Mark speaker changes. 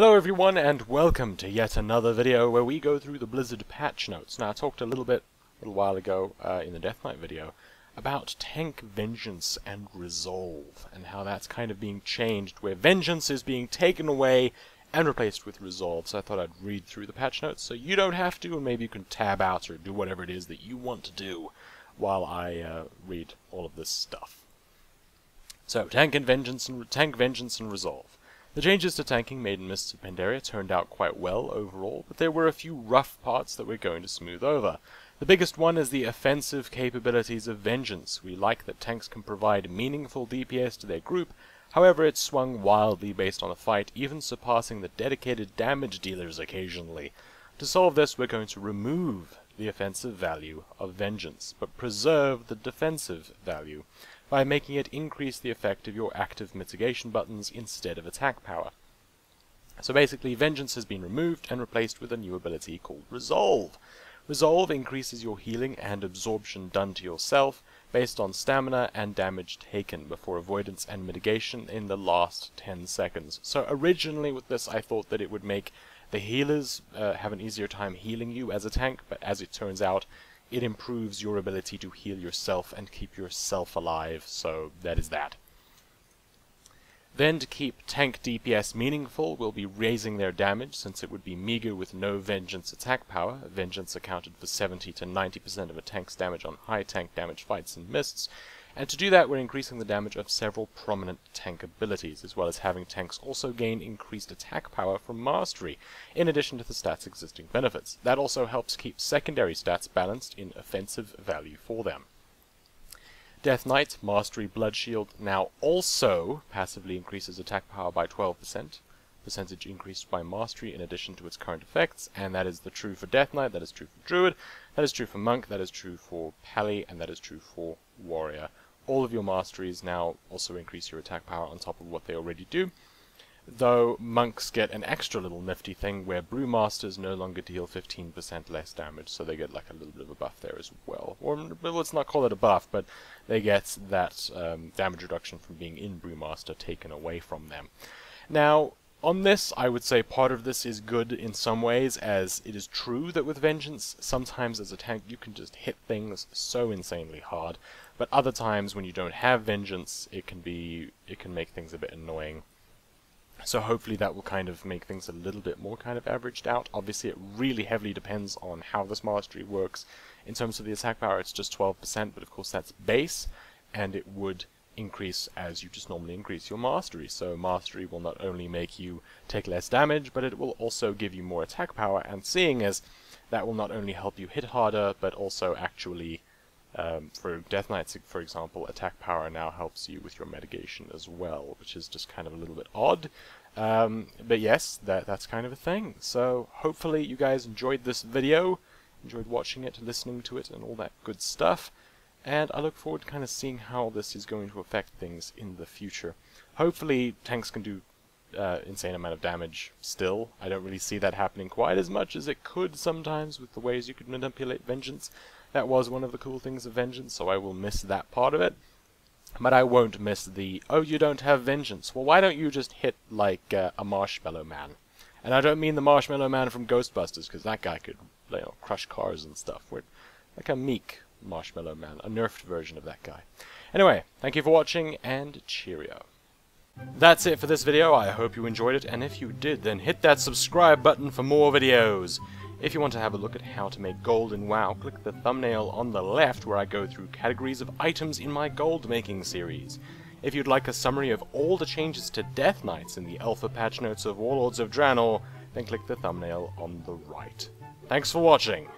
Speaker 1: Hello everyone, and welcome to yet another video where we go through the Blizzard patch notes. Now I talked a little while ago in the Death Knight video about tank vengeance and resolve, and how that's kind of being changed, where vengeance is being taken away and replaced with resolve. So I thought I'd read through the patch notes so you don't have to, and maybe you can tab out or do whatever it is that you want to do while I read all of this stuff. So, tank vengeance and resolve. The changes to tanking made in Mists of Pandaria turned out quite well overall, but there were a few rough parts that we're going to smooth over. The biggest one is the offensive capabilities of Vengeance. We like that tanks can provide meaningful DPS to their group, however it swung wildly based on the fight, even surpassing the dedicated damage dealers occasionally. To solve this, we're going to remove the offensive value of Vengeance, but preserve the defensive value, by making it increase the effect of your active mitigation buttons instead of attack power. So basically, Vengeance has been removed and replaced with a new ability called Resolve. Resolve increases your healing and absorption done to yourself based on stamina and damage taken before avoidance and mitigation in the last 10 seconds. So originally with this I thought that it would make the healers have an easier time healing you as a tank, but as it turns out, it improves your ability to heal yourself and keep yourself alive, so that is that. Then, to keep tank DPS meaningful, we'll be raising their damage, since it would be meager with no Vengeance attack power. Vengeance accounted for 70 to 90% of a tank's damage on high tank damage fights and mists, and to do that we're increasing the damage of several prominent tank abilities, as well as having tanks also gain increased attack power from Mastery, in addition to the stats' existing benefits. That also helps keep secondary stats balanced in offensive value for them. Death Knight, Mastery Blood Shield now also passively increases attack power by 12%, percentage increased by Mastery in addition to its current effects, and that is true for Death Knight, that is true for Druid, that is true for Monk, that is true for Pally, and that is true for Warrior. All of your Masteries now also increase your attack power on top of what they already do, though Monks get an extra little nifty thing where brewmasters no longer deal 15% less damage, so they get like a little bit of a buff there as well. Or, well, let's not call it a buff, but they get that damage reduction from being in brewmaster taken away from them. Now, on this, I would say part of this is good in some ways, as it is true that with Vengeance, sometimes as a tank you can just hit things so insanely hard, but other times when you don't have Vengeance, it can make things a bit annoying. So hopefully that will kind of make things a little bit more kind of averaged out. Obviously it really heavily depends on how this Mastery works. In terms of the attack power, it's just 12%, but of course that's base, and it would increase as you just normally increase your Mastery. So Mastery will not only make you take less damage, but it will also give you more attack power, and seeing as that will not only help you hit harder, but also actually, for Death Knights, for example, attack power now helps you with your mitigation as well, which is just kind of a little bit odd. But yes, that's kind of a thing. So hopefully you guys enjoyed this video, enjoyed watching it, listening to it, and all that good stuff. And I look forward to kind of seeing how this is going to affect things in the future. Hopefully tanks can do insane amount of damage still. I don't really see that happening quite as much as it could sometimes with the ways you could manipulate Vengeance. That was one of the cool things of Vengeance, so I will miss that part of it. But I won't miss the, oh, you don't have Vengeance. Well, why don't you just hit like a Marshmallow Man? And I don't mean the Marshmallow Man from Ghostbusters, because that guy could, you know, crush cars and stuff. We're like a meek Marshmallow Man, a nerfed version of that guy. Anyway, thank you for watching, and cheerio. That's it for this video. I hope you enjoyed it, and if you did, then hit that subscribe button for more videos. If you want to have a look at how to make gold in WoW, click the thumbnail on the left where I go through categories of items in my gold making series. If you'd like a summary of all the changes to Death Knights in the alpha patch notes of Warlords of Draenor, then click the thumbnail on the right. Thanks for watching!